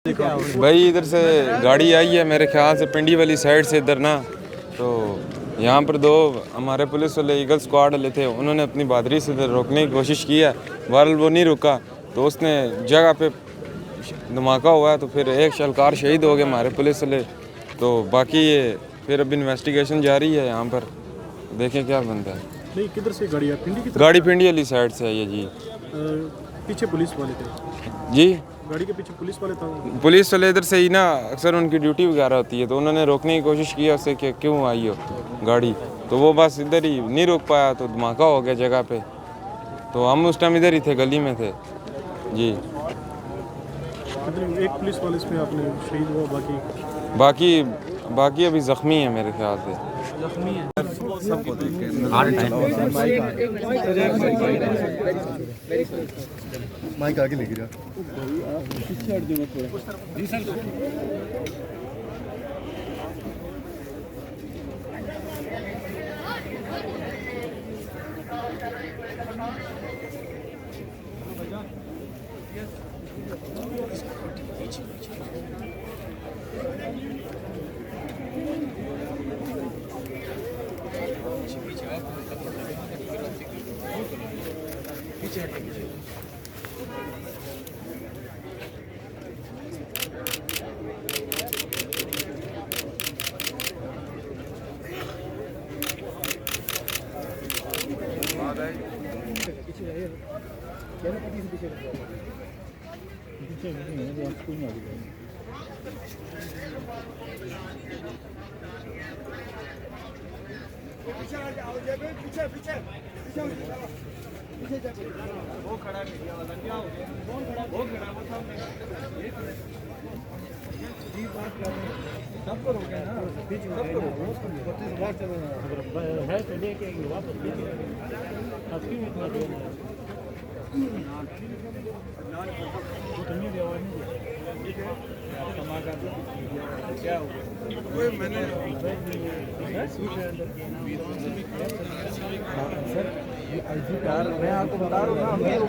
भाई इधर से गाड़ी आई है मेरे ख्याल से पिंडी वाली साइड से इधर ना, तो यहाँ पर दो हमारे पुलिस वाले ईगल स्क्वाड वाले थे, उन्होंने अपनी बहादुरी से इधर रोकने की कोशिश की है। बहरहाल वो नहीं रुका तो उसने जगह पे धमाका हुआ है, तो फिर एक शलकार शहीद हो गए हमारे पुलिस वाले। तो बाकी ये फिर अब इन्वेस्टिगेशन जारी है, यहाँ पर देखें क्या बनता है। नहीं, किधर से गाड़ी है? पिंडी की तरफ? गाड़ी पिंडी वाली साइड से है ये जी। पीछे पुलिस वाले थे जी, गाड़ी के पीछे पुलिस वाले था। पुलिस वाले इधर से ही ना, अक्सर उनकी ड्यूटी वगैरह होती है, तो उन्होंने रोकने की कोशिश की उससे कि क्यों आई हो गाड़ी, तो वो बस इधर ही नहीं रोक पाया, तो धमाका हो गया जगह पे। तो हम उस टाइम इधर ही थे, गली में थे जी। एक पुलिस वाले इसमें आपने शहीद हुआ, बाकी बाकी अभी ज़ख्मी है मेरे ख्याल से। जख्मी है। माइक आगे लेके जा। वो खड़ा मीडिया वाला क्या हो गया? कौन खड़ा? वो खड़ा, वो सामने जी बात कर रहे हैं। सब करो क्या ना, बीच में सब करो, बात चल रहा है तो लेके वापस बीच में अब क्यों इतना देर है? वो तो नहीं आवाज नहीं ठीक है। धमाका क्या हो गया? कोई मैंने सर, मैं आपको बता रहा हूँ ना।